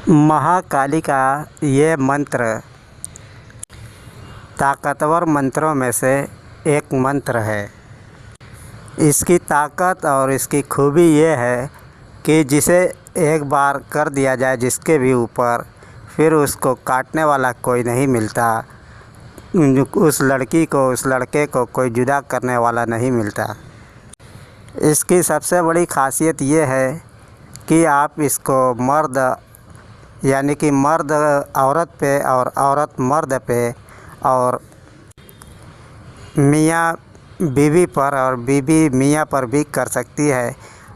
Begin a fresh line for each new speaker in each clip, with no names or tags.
महाकाली का ये मंत्र ताकतवर मंत्रों में से एक मंत्र है। इसकी ताकत और इसकी खूबी ये है कि जिसे एक बार कर दिया जाए जिसके भी ऊपर, फिर उसको काटने वाला कोई नहीं मिलता। उस लड़की को, उस लड़के को कोई जुदा करने वाला नहीं मिलता। इसकी सबसे बड़ी ख़ासियत ये है कि आप इसको मर्द यानी कि मर्द औरत पे और औरत मर्द पे और मियाँ बीवी पर और बीवी मियाँ पर भी कर सकती है।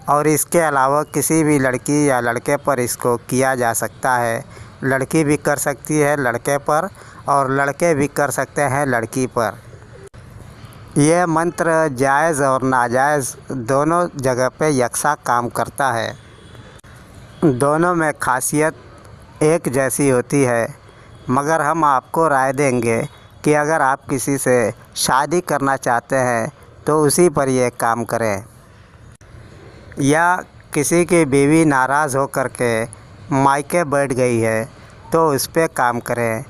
और इसके अलावा किसी भी लड़की या लड़के पर इसको किया जा सकता है। लड़की भी कर सकती है लड़के पर और लड़के भी कर सकते हैं लड़की पर। यह मंत्र जायज़ और नाजायज़ दोनों जगह पे यकसा काम करता है। दोनों में ख़ासियत एक जैसी होती है, मगर हम आपको राय देंगे कि अगर आप किसी से शादी करना चाहते हैं तो उसी पर यह काम करें, या किसी की बीवी नाराज़ हो कर के मायके बैठ गई है तो उस पर काम करें,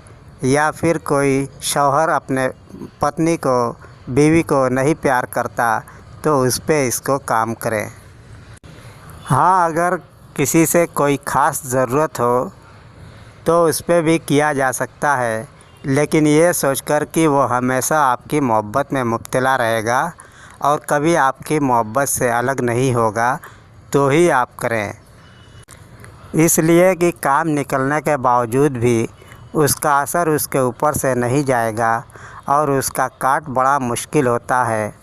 या फिर कोई शौहर अपने पत्नी को, बीवी को नहीं प्यार करता तो उस पर इसको काम करें। हाँ, अगर किसी से कोई ख़ास ज़रूरत हो तो उस पर भी किया जा सकता है, लेकिन ये सोचकर कि वो हमेशा आपकी मोहब्बत में मुब्तला रहेगा और कभी आपकी मोहब्बत से अलग नहीं होगा तो ही आप करें। इसलिए कि काम निकलने के बावजूद भी उसका असर उसके ऊपर से नहीं जाएगा और उसका काट बड़ा मुश्किल होता है,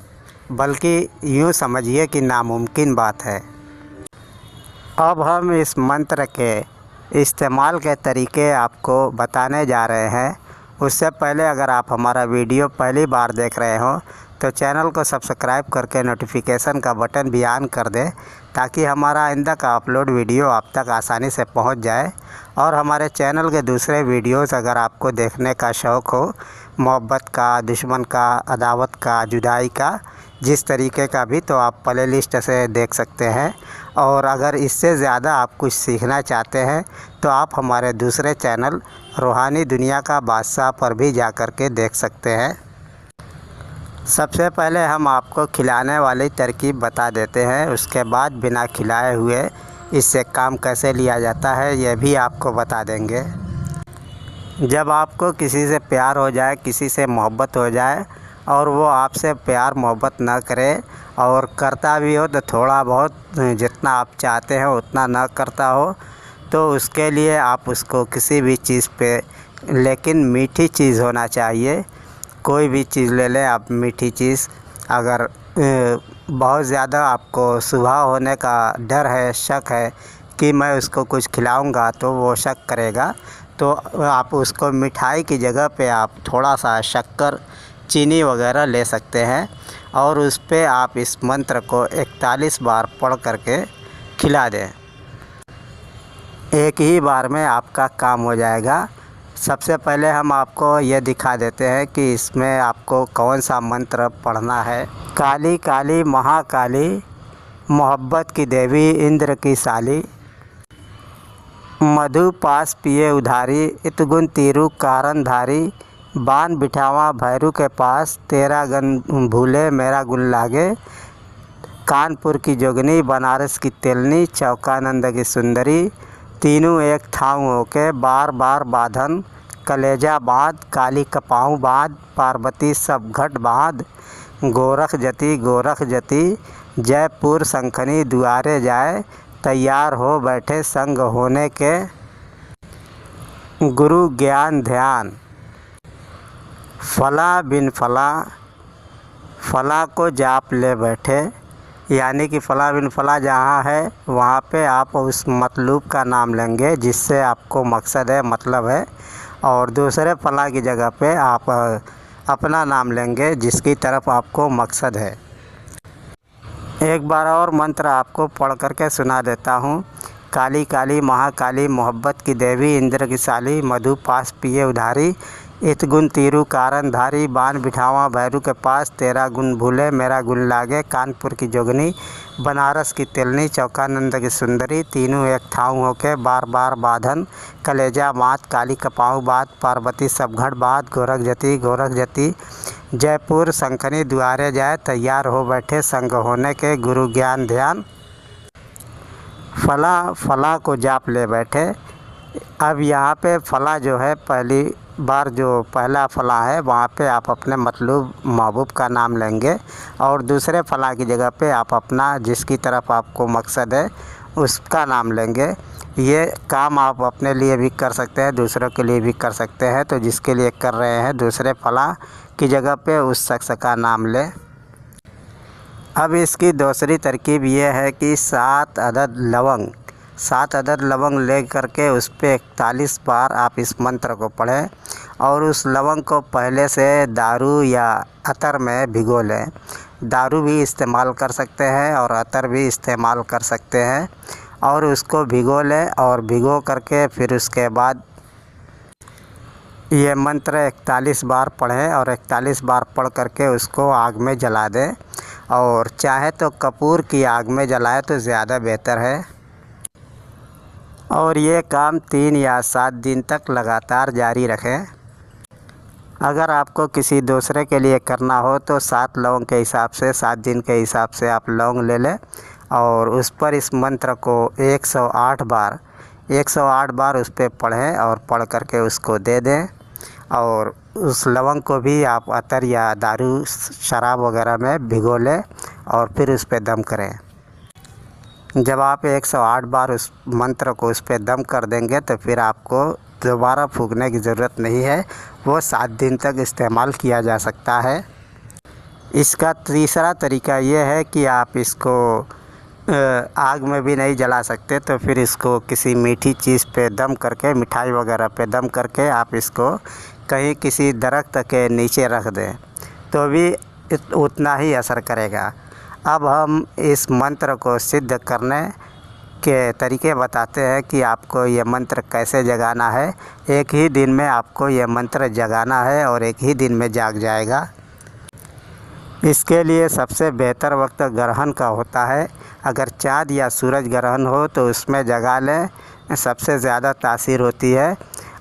बल्कि यूँ समझिए कि नामुमकिन बात है। अब हम इस मंत्र के इस्तेमाल के तरीके आपको बताने जा रहे हैं। उससे पहले अगर आप हमारा वीडियो पहली बार देख रहे हो तो चैनल को सब्सक्राइब करके नोटिफिकेशन का बटन भी ऑन कर दें, ताकि हमारा आइंदा का अपलोड वीडियो आप तक आसानी से पहुंच जाए। और हमारे चैनल के दूसरे वीडियोस अगर आपको देखने का शौक़ हो, मोहब्बत का, दुश्मन का, अदावत का, जुदाई का, जिस तरीके का भी, तो आप प्ले लिस्ट से देख सकते हैं। और अगर इससे ज़्यादा आप कुछ सीखना चाहते हैं तो आप हमारे दूसरे चैनल रूहानी दुनिया का बादशाह पर भी जा कर के देख सकते हैं। सबसे पहले हम आपको खिलाने वाली तरकीब बता देते हैं, उसके बाद बिना खिलाए हुए इससे काम कैसे लिया जाता है यह भी आपको बता देंगे। जब आपको किसी से प्यार हो जाए, किसी से मोहब्बत हो जाए और वो आपसे प्यार मोहब्बत ना करे, और करता भी हो तो थोड़ा बहुत जितना आप चाहते हैं उतना ना करता हो, तो उसके लिए आप उसको किसी भी चीज़ पे, लेकिन मीठी चीज़ होना चाहिए। कोई भी चीज़ ले लें आप, मीठी चीज़। अगर बहुत ज़्यादा आपको सुबह होने का डर है, शक है कि मैं उसको कुछ खिलाऊंगा तो वो शक करेगा, तो आप उसको मिठाई की जगह पे आप थोड़ा सा शक्कर, चीनी वगैरह ले सकते हैं और उस पे आप इस मंत्र को 41 बार पढ़ करके खिला दें। एक ही बार में आपका काम हो जाएगा। सबसे पहले हम आपको ये दिखा देते हैं कि इसमें आपको कौन सा मंत्र पढ़ना है। काली काली महाकाली, मोहब्बत की देवी, इंद्र की साली, मधु पास पिए उधारी, इतगुन तीरू कारणधारी, बान बिठावा भैरू के पास, तेरा गन भूले मेरा गुन लागे, कानपुर की जोगनी, बनारस की तेलनी, चौकानंद की सुंदरी, तीनों एक ठाव होके बार बार बांधन, कलेजा बाँध, काली कपाऊँ बाँध, पार्वती सब घट बाँध, गोरख जती, जयपुर शंखनी दुआरे जाए, तैयार हो बैठे संग होने के, गुरु ज्ञान ध्यान, फला बिन फला, फला को जाप ले बैठे। यानी कि फला बिन फला जहाँ है वहाँ पे आप उस मतलूब का नाम लेंगे जिससे आपको मकसद है, मतलब है, और दूसरे फला की जगह पे आप अपना नाम लेंगे जिसकी तरफ आपको मकसद है। एक बार और मंत्र आपको पढ़ करके सुना देता हूँ। काली काली महाकाली, मोहब्बत की देवी, इंद्र की साली, मधु पास पिए उधारी, इत गुण तीरू कारण धारी, बान बिठावा भैरू के पास, तेरा गुण भूले मेरा गुण लागे, कानपुर की जोगनी, बनारस की तिलनी, चौकानंद की सुंदरी, तीनों एक ठाव होके बार बार बाधन, कलेजा मात, काली कपाऊ बात, पार्वती सब घड़ बात, गोरख जती जयपुर शंखनी, द्वारे जाए तैयार हो बैठे, संग होने के गुरु ज्ञान ध्यान, फला को जाप ले बैठे। अब यहाँ पे फला जो है, पहली बार जो पहला फला है वहाँ पे आप अपने मतलूब महबूब का नाम लेंगे, और दूसरे फला की जगह पे आप अपना जिसकी तरफ आपको मकसद है उसका नाम लेंगे। ये काम आप अपने लिए भी कर सकते हैं, दूसरों के लिए भी कर सकते हैं। तो जिसके लिए कर रहे हैं दूसरे फला की जगह पे उस शख्स का नाम लें। अब इसकी दूसरी तरकीब ये है कि 7 अदद लवंग ले करके उस पर 41 बार आप इस मंत्र को पढ़ें, और उस लवंग को पहले से दारू या अतर में भिगो लें। दारू भी इस्तेमाल कर सकते हैं और अतर भी इस्तेमाल कर सकते हैं, और उसको भिगो लें, और भिगो करके फिर उसके बाद ये मंत्र 41 बार पढ़ें, और 41 बार पढ़ करके उसको आग में जला दें, और चाहे तो कपूर की आग में जलाएं तो ज़्यादा बेहतर है। और ये काम 3 या 7 दिन तक लगातार जारी रखें। अगर आपको किसी दूसरे के लिए करना हो तो 7 लौंग के हिसाब से 7 दिन के हिसाब से आप लौंग ले लें, और उस पर इस मंत्र को 108 बार उस पर पढ़ें, और पढ़ करके उसको दे दें। और उस लवंग को भी आप अतर या दारू शराब वगैरह में भिगो लें, और फिर उस पर दम करें। जब आप 108 बार उस मंत्र को उस पर दम कर देंगे तो फिर आपको दोबारा फूकने की ज़रूरत नहीं है, वो 7 दिन तक इस्तेमाल किया जा सकता है। इसका तीसरा तरीका ये है कि आप इसको आग में भी नहीं जला सकते, तो फिर इसको किसी मीठी चीज़ पे दम करके, मिठाई वगैरह पे दम करके आप इसको कहीं किसी दरख्त के नीचे रख दें तो भी उतना ही असर करेगा। अब हम इस मंत्र को सिद्ध करने के तरीके बताते हैं कि आपको ये मंत्र कैसे जगाना है। एक ही दिन में आपको ये मंत्र जगाना है और एक ही दिन में जाग जाएगा। इसके लिए सबसे बेहतर वक्त ग्रहण का होता है। अगर चाँद या सूरज ग्रहण हो तो उसमें जगा लें, सबसे ज़्यादा तासीर होती है।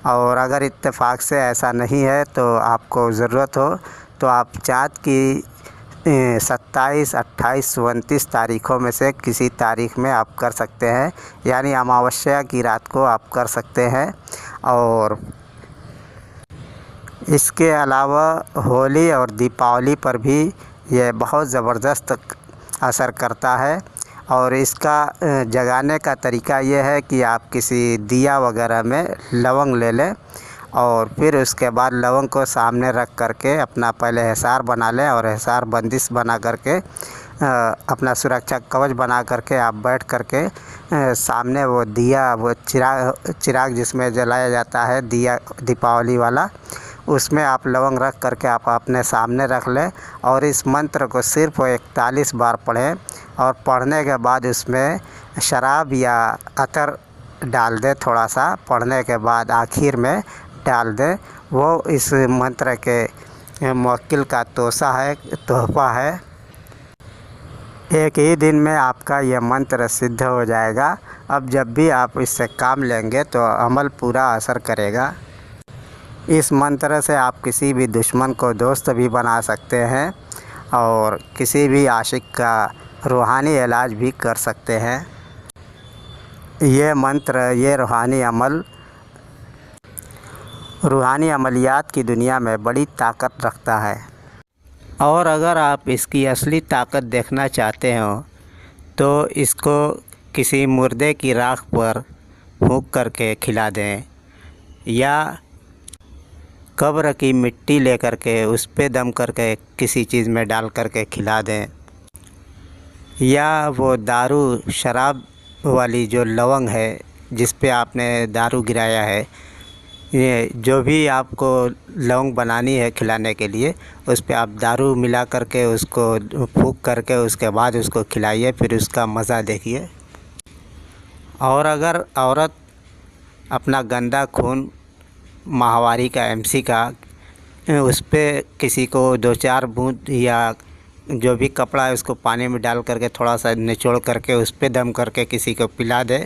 और अगर इत्तेफाक से ऐसा नहीं है तो आपको ज़रूरत हो तो आप चाँद की 27, 28, 29 तारीख़ों में से किसी तारीख़ में आप कर सकते हैं, यानी अमावस्या की रात को आप कर सकते हैं। और इसके अलावा होली और दीपावली पर भी ये बहुत ज़बरदस्त असर करता है। और इसका जगाने का तरीका ये है कि आप किसी दिया वगैरह में लवंग ले लें, और फिर उसके बाद लवंग को सामने रख करके अपना पहले हिसार बना लें, और हिसार बंदिश बना करके अपना सुरक्षा कवच बना करके आप बैठ करके सामने वो दिया, वो चिराग जिसमें जलाया जाता है दिया दीपावली वाला, उसमें आप लवंग रख करके आप अपने सामने रख लें, और इस मंत्र को सिर्फ 41 बार पढ़ें। और पढ़ने के बाद उसमें शराब या अतर डाल दें, थोड़ा सा पढ़ने के बाद आखिर में डाल दें। वो इस मंत्र के मुवक्किल का तोहफ़ा है। एक ही दिन में आपका यह मंत्र सिद्ध हो जाएगा। अब जब भी आप इससे काम लेंगे तो अमल पूरा असर करेगा। इस मंत्र से आप किसी भी दुश्मन को दोस्त भी बना सकते हैं, और किसी भी आशिक का रूहानी इलाज भी कर सकते हैं। ये मंत्र, ये रूहानी अमलियात की दुनिया में बड़ी ताकत रखता है। और अगर आप इसकी असली ताकत देखना चाहते हो तो इसको किसी मुर्दे की राख पर फूंक करके खिला दें, या कब्र की मिट्टी लेकर के उस पे दम करके किसी चीज़ में डाल करके खिला दें, या वो दारू शराब वाली जो लवंग है जिस पे आपने दारू गिराया है, ये जो भी आपको लौंग बनानी है खिलाने के लिए, उस पे आप दारू मिला करके उसको फूंक करके उसके बाद उसको खिलाइए, फिर उसका मज़ा देखिए। और अगर औरत अपना गंदा खून माहवारी का, MC का उस पे किसी को 2-4 बूंद या जो भी कपड़ा है उसको पानी में डाल करके थोड़ा सा निचोड़ करके उस पे दम करके किसी को पिला दे,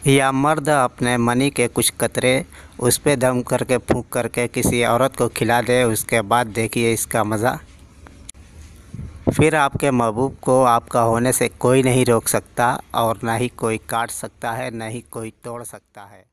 या मर्द अपने मनी के कुछ कतरे उस पे दम करके फूंक करके किसी औरत को खिला दे। उसके बाद देखिए इसका मज़ा। फिर आपके महबूब को आपका होने से कोई नहीं रोक सकता और ना ही कोई काट सकता है, ना ही कोई तोड़ सकता है।